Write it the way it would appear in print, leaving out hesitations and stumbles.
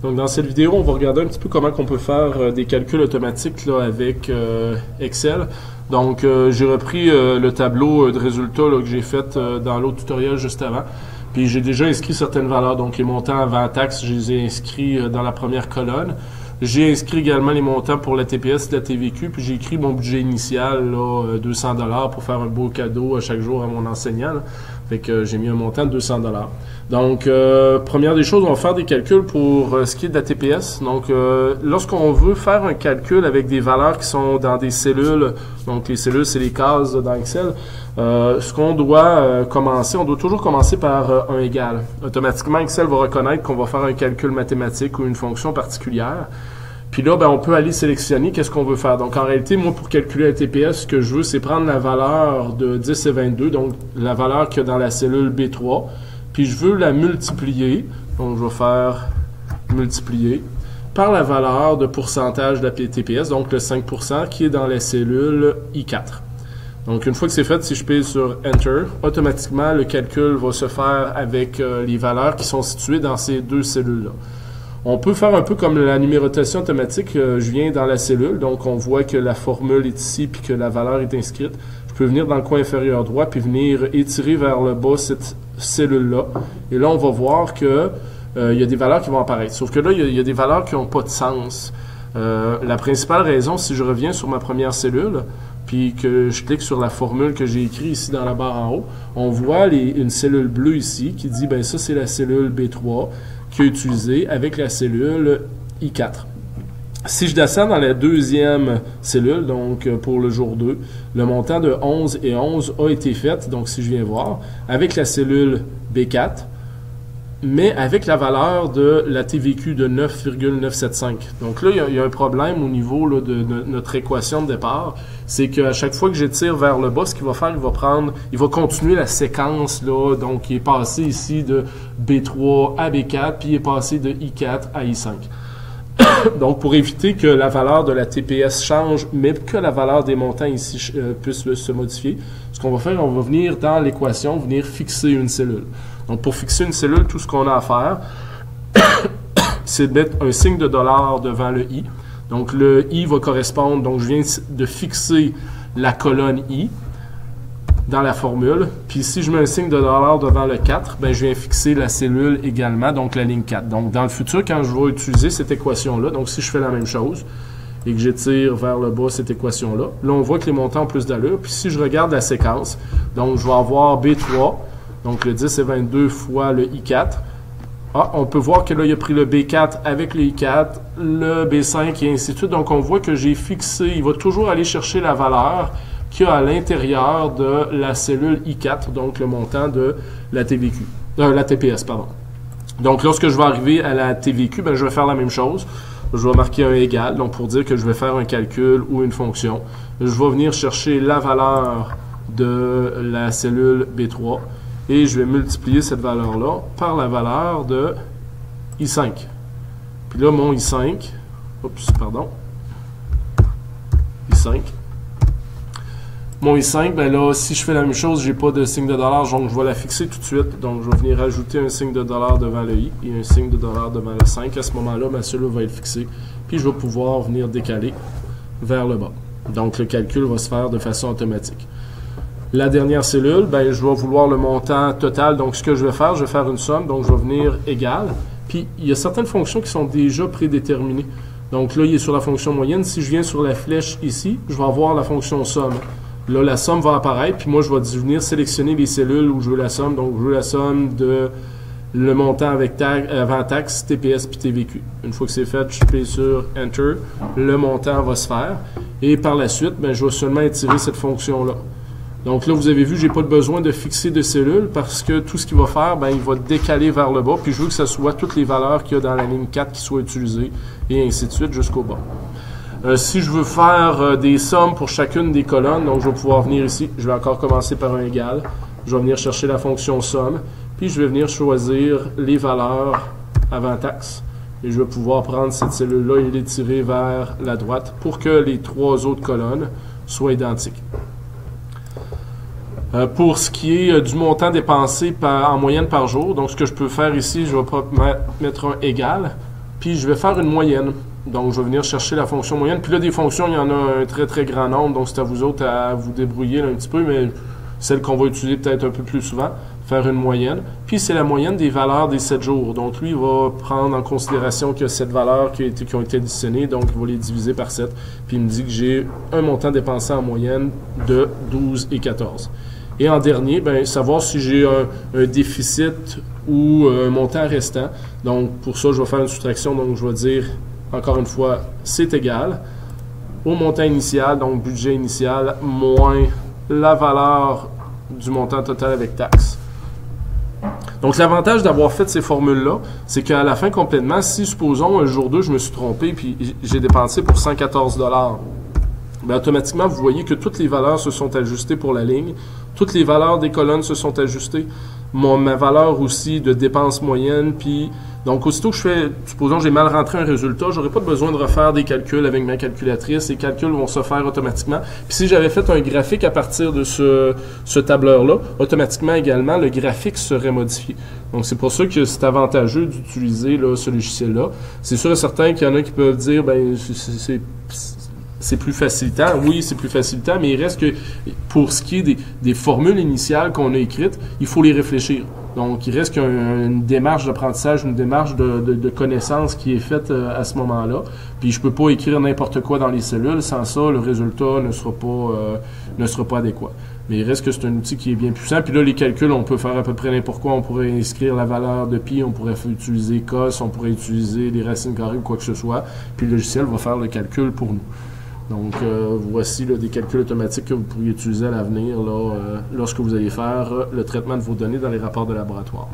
Donc dans cette vidéo, on va regarder un petit peu comment on peut faire des calculs automatiques là, avec Excel. Donc j'ai repris le tableau de résultats là, que j'ai fait dans l'autre tutoriel juste avant. Puis j'ai déjà inscrit certaines valeurs, donc les montants avant taxe, je les ai inscrits dans la première colonne. J'ai inscrit également les montants pour la TPS et la TVQ, puis j'ai écrit mon budget initial, là, 200 $ pour faire un beau cadeau à chaque jour à mon enseignant. Là. Fait que j'ai mis un montant de 200 $. Donc, première des choses, on va faire des calculs pour ce qui est de la TPS. Donc, lorsqu'on veut faire un calcul avec des valeurs qui sont dans des cellules, donc les cellules, c'est les cases là, dans Excel, ce qu'on doit commencer, on doit toujours commencer par un égal. Automatiquement, Excel va reconnaître qu'on va faire un calcul mathématique ou une fonction particulière. Puis là, ben, on peut aller sélectionner qu'est-ce qu'on veut faire. Donc, en réalité, moi, pour calculer la TPS, ce que je veux, c'est prendre la valeur de 10 et 22, donc la valeur qu'il y a dans la cellule B3, puis je veux la multiplier, donc je vais faire multiplier, par la valeur de pourcentage de la TPS, donc le 5%, qui est dans la cellule I4. Donc, une fois que c'est fait, si je pèse sur Enter, automatiquement, le calcul va se faire avec les valeurs qui sont situées dans ces deux cellules-là. On peut faire un peu comme la numérotation automatique. Je viens dans la cellule, donc on voit que la formule est ici puis que la valeur est inscrite. Je peux venir dans le coin inférieur droit puis venir étirer vers le bas cette cellule-là. Et là, on va voir que il y a des valeurs qui vont apparaître. Sauf que là, il y a des valeurs qui n'ont pas de sens. La principale raison, si je reviens sur ma première cellule, puis que je clique sur la formule que j'ai écrite ici dans la barre en haut, on voit une cellule bleue ici qui dit, ben ça, c'est la cellule B3 qui est utilisée avec la cellule I4. Si je descends dans la deuxième cellule, donc pour le jour 2, le montant de 11 et 11 a été fait, donc si je viens voir, avec la cellule B4, mais avec la valeur de la TVQ de 9,975. Donc là, il y a un problème au niveau là, de notre équation de départ. C'est qu'à chaque fois que j'étire vers le bas, ce qu'il va faire, il va continuer la séquence, là, donc il est passé ici de B3 à B4, puis il est passé de I4 à I5. Donc, pour éviter que la valeur de la TPS change, mais que la valeur des montants ici puisse se modifier, ce qu'on va faire, on va venir dans l'équation, venir fixer une cellule. Donc, pour fixer une cellule, tout ce qu'on a à faire, c'est de mettre un signe de dollar devant le I. Donc, le I va correspondre, donc je viens de fixer la colonne I dans la formule. Puis, si je mets un signe de dollar devant le 4, ben, je viens fixer la cellule également, donc la ligne 4. Donc, dans le futur, quand je vais utiliser cette équation-là, donc si je fais la même chose et que j'étire vers le bas cette équation-là, là, on voit que les montants ont plus d'allure. Puis, si je regarde la séquence, donc je vais avoir B3, donc le 10 et 22 fois le I4. Ah, on peut voir que là, il a pris le B4 avec le I4, le B5 et ainsi de suite. Donc, on voit que j'ai fixé, il va toujours aller chercher la valeur qu'il y a à l'intérieur de la cellule I4, donc le montant de la TVQ, la TPS, pardon. Donc, lorsque je vais arriver à la TVQ, ben, je vais faire la même chose. Je vais marquer un égal, donc pour dire que je vais faire un calcul ou une fonction. Je vais venir chercher la valeur de la cellule B3 et je vais multiplier cette valeur-là par la valeur de I5. Puis là, mon I5, I5. Mon I5, ben là, si je fais la même chose, j'ai pas de signe de dollar, donc je vais la fixer tout de suite. Donc, je vais venir ajouter un signe de dollar devant le I et un signe de dollar devant le 5. À ce moment-là, ma cellule va être fixée. Puis, je vais pouvoir venir décaler vers le bas. Donc, le calcul va se faire de façon automatique. La dernière cellule, ben, je vais vouloir le montant total. Donc, ce que je vais faire une somme. Donc, je vais venir égal. Puis, il y a certaines fonctions qui sont déjà prédéterminées. Donc, là, il est sur la fonction moyenne. Si je viens sur la flèche ici, je vais avoir la fonction somme. Là, la somme va apparaître, puis moi, je vais venir sélectionner les cellules où je veux la somme. Donc, je veux la somme de le montant avec avant taxe, TPS puis TVQ. Une fois que c'est fait, je pèse sur Enter. Le montant va se faire. Et par la suite, ben, je vais seulement étirer cette fonction-là. Donc là, vous avez vu, je n'ai pas besoin de fixer de cellules parce que tout ce qu'il va faire, ben, il va décaler vers le bas. Puis je veux que ce soit toutes les valeurs qu'il y a dans la ligne 4 qui soient utilisées et ainsi de suite jusqu'au bas. Si je veux faire des sommes pour chacune des colonnes, donc je vais pouvoir venir ici. Je vais encore commencer par un égal. Je vais venir chercher la fonction somme. Puis je vais venir choisir les valeurs avant taxe. Et je vais pouvoir prendre cette cellule-là et l'étirer vers la droite pour que les trois autres colonnes soient identiques. Pour ce qui est du montant dépensé en moyenne par jour, donc ce que je peux faire ici, je vais mettre un égal. puis je vais faire une moyenne. Donc, je vais venir chercher la fonction moyenne. Puis là, des fonctions, il y en a un très, très grand nombre. Donc, c'est à vous autres à vous débrouiller là, un petit peu, mais celle qu'on va utiliser peut-être un peu plus souvent, faire une moyenne. Puis, c'est la moyenne des valeurs des 7 jours. Donc, lui, il va prendre en considération qu'il y a 7 valeurs qui ont été additionnées. Donc, il va les diviser par 7. Puis, il me dit que j'ai un montant dépensé en moyenne de 12 et 14. Et en dernier, bien, savoir si j'ai un déficit ou un montant restant. Donc, pour ça, je vais faire une soustraction. Donc, je vais dire... Encore une fois, c'est égal au montant initial, donc budget initial, moins la valeur du montant total avec taxes. Donc, l'avantage d'avoir fait ces formules-là, c'est qu'à la fin, complètement, si, supposons, un jour 2, je me suis trompé puis j'ai dépensé pour 114 $, bien, automatiquement, vous voyez que toutes les valeurs se sont ajustées pour la ligne, toutes les valeurs des colonnes se sont ajustées, ma valeur aussi de dépense moyenne, puis donc aussitôt que je fais, supposons que j'ai mal rentré un résultat, j'aurais pas besoin de refaire des calculs avec ma calculatrice, les calculs vont se faire automatiquement. Puis si j'avais fait un graphique à partir de ce tableur-là, automatiquement également, le graphique serait modifié. Donc c'est pour ça que c'est avantageux d'utiliser ce logiciel-là. C'est sûr et certain qu'il y en a qui peuvent dire, ben c'est plus facilitant. Oui, c'est plus facilitant, mais il reste que pour ce qui est des formules initiales qu'on a écrites, il faut les réfléchir. Donc, il reste qu'une démarche d'apprentissage, une démarche de connaissance qui est faite à ce moment-là. Puis, je ne peux pas écrire n'importe quoi dans les cellules. Sans ça, le résultat ne sera pas adéquat. Mais il reste que c'est un outil qui est bien puissant. Puis là, les calculs, on peut faire à peu près n'importe quoi. On pourrait inscrire la valeur de pi, on pourrait utiliser cos, on pourrait utiliser les racines carrées ou quoi que ce soit. Puis le logiciel va faire le calcul pour nous. Donc, voici des calculs automatiques que vous pourriez utiliser à l'avenir lorsque vous allez faire le traitement de vos données dans les rapports de laboratoire.